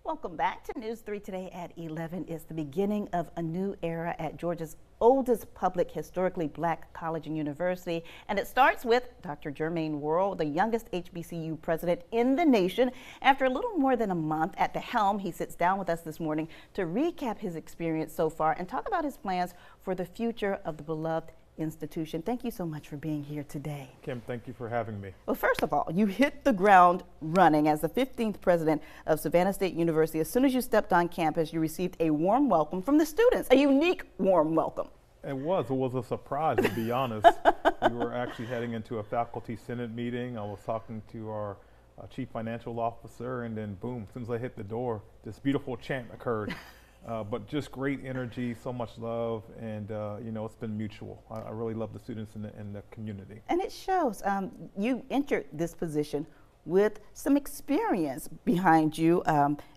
Welcome back to News 3 today at 11. It's the beginning of a new era at Georgia's oldest public historically black college and university. And it starts with Dr. Jermaine Whirl, the youngest HBCU president in the nation. After a little more than a month at the helm, he sits down with us this morning to recap his experience so far and talk about his plans for the future of the beloved institution. Thank you so much for being here today. Kim, thank you for having me. Well, first of all, you hit the ground running as the 15th president of Savannah State University. As soon as you stepped on campus, you received a warm welcome from the students, a unique warm welcome. It was a surprise, to be honest. We were actually heading into a faculty senate meeting. I was talking to our chief financial officer, and then boom, as soon as I hit the door, this beautiful chant occurred. But just great energy, so much love, and you know, it's been mutual. I really love the students in the community. And it shows. You entered this position with some experience behind you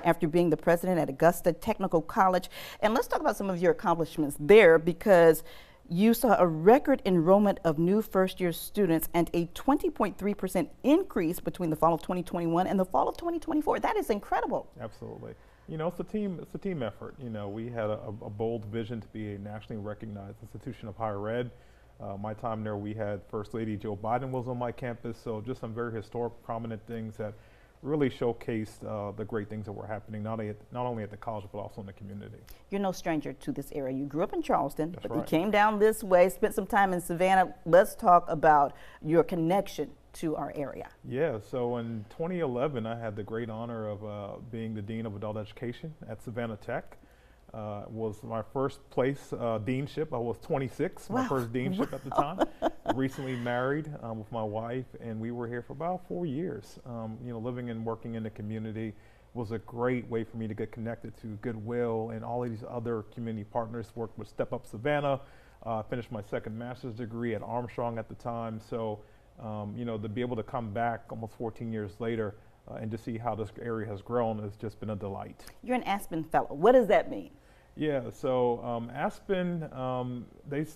after being the president at Augusta Technical College. And let's talk about some of your accomplishments there, because you saw a record enrollment of new first-year students and a 20.3% increase between the fall of 2021 and the fall of 2024. That is incredible. Absolutely. You know, it's a team effort. You know, we had a bold vision to be a nationally recognized institution of higher ed. My time there, we had First Lady Joe Biden was on my campus, so just some very historic, prominent things that really showcased the great things that were happening, not only at the college, but also in the community. You're no stranger to this area. You grew up in Charleston, That's but right. You came down this way, spent some time in Savannah. Let's talk about your connection to our area. Yeah, so in 2011, I had the great honor of being the Dean of Adult Education at Savannah Tech. Was my first place deanship. I was 26, wow. My first deanship at the time. Recently married with my wife, and we were here for about 4 years. You know, living and working in the community was a great way for me to get connected to Goodwill and all of these other community partners. Worked with Step Up Savannah, finished my second master's degree at Armstrong at the time. So, you know, to be able to come back almost 14 years later and to see how this area has grown has just been a delight. You're an Aspen Fellow. What does that mean? Yeah, so Aspen,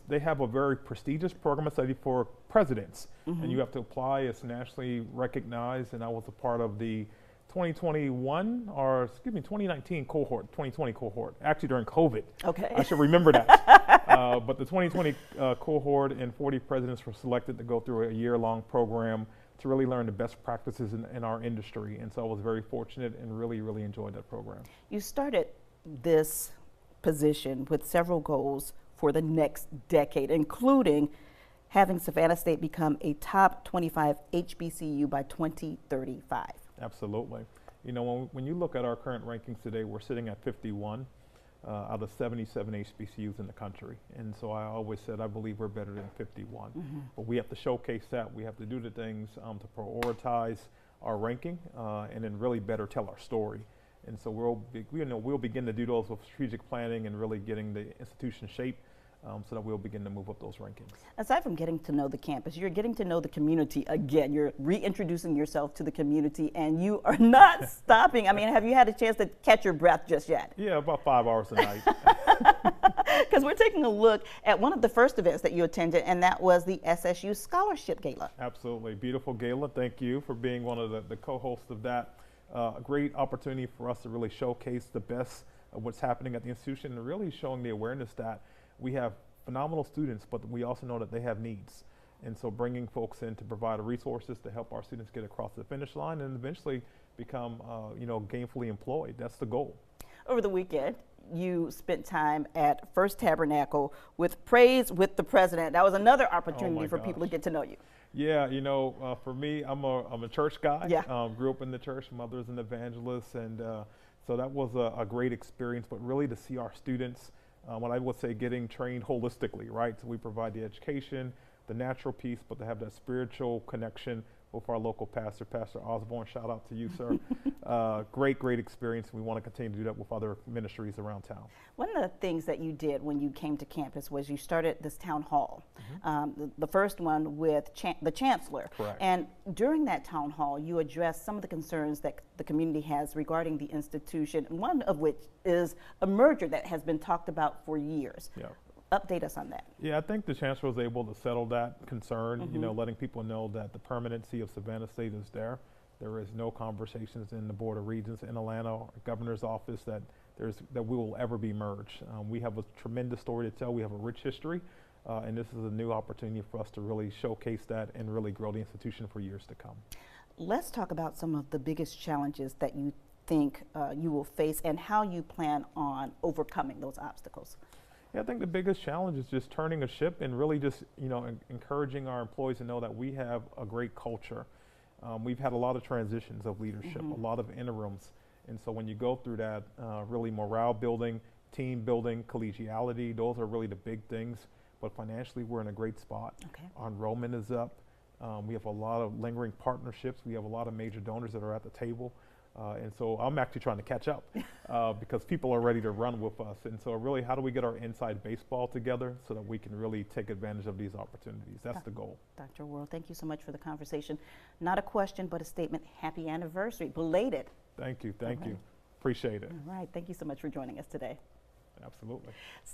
they have a very prestigious program study for presidents, and you have to apply. It's nationally recognized, and I was a part of the 2019 cohort, 2020 cohort, actually during COVID. Okay. I should remember that. But the 2020 cohort and 40 presidents were selected to go through a year-long program to really learn the best practices in our industry. And so I was very fortunate and really, really enjoyed that program. You started this position with several goals for the next decade, including having Savannah State become a top 25 HBCU by 2035. Absolutely. You know, when you look at our current rankings today, we're sitting at 51 out of 77 HBCUs in the country. And so I always said I believe we're better than 51. But we have to showcase that. We have to do the things to prioritize our ranking and then really better tell our story. And so we'll begin to do those with strategic planning and really getting the institution shape so that we'll begin to move up those rankings. Aside from getting to know the campus, you're getting to know the community again. You're reintroducing yourself to the community, and you are not stopping. I mean, have you had a chance to catch your breath just yet? Yeah, about 5 hours a night. Because we're taking a look at one of the first events that you attended, and that was the SSU Scholarship Gala. Absolutely. Beautiful gala. Thank you for being one of the co-hosts of that. A great opportunity for us to really showcase the best of what's happening at the institution and really showing the awareness that we have phenomenal students, but we also know that they have needs. And so bringing folks in to provide resources to help our students get across the finish line and eventually become, you know, gainfully employed. That's the goal. Over the weekend, you spent time at First Tabernacle with Praise with the President. That was another opportunity for people to get to know you. Yeah, you know, for me, I'm a church guy. Yeah. Grew up in the church. Mother's an evangelist, and so that was a great experience. But really, to see our students, what I would say, getting trained holistically, right? So we provide the education, the natural piece, but to have that spiritual connection with our local pastor, Pastor Osborne. Shout out to you, sir. Great experience. We want to continue to do that with other ministries around town. One of the things that you did when you came to campus was you started this town hall, the first one with the chancellor. Correct. And during that town hall, you addressed some of the concerns that the community has regarding the institution, one of which is a merger that has been talked about for years. Yeah. Update us on that. Yeah, I think the chancellor was able to settle that concern, you know, letting people know that the permanency of Savannah State is there. There is no conversations in the Board of Regents in Atlanta or Governor's office that we will ever be merged. We have a tremendous story to tell. We have a rich history, and this is a new opportunity for us to really showcase that and really grow the institution for years to come. Let's talk about some of the biggest challenges that you think you will face and how you plan on overcoming those obstacles. Yeah, I think the biggest challenge is just turning a ship and really just, encouraging our employees to know that we have a great culture. We've had a lot of transitions of leadership, a lot of interims. And so when you go through that, really morale building, team building, collegiality, those are really the big things. But financially, we're in a great spot. Okay. Our enrollment is up. We have a lot of lingering partnerships. We have a lot of major donors that are at the table. And so I'm actually trying to catch up because people are ready to run with us. And so really, how do we get our inside baseball together so that we can really take advantage of these opportunities? That's the goal. Dr. Whirl, thank you so much for the conversation. Not a question, but a statement. Happy anniversary, belated. Thank you. Thank you. Appreciate it. All right. Thank you so much for joining us today. Absolutely.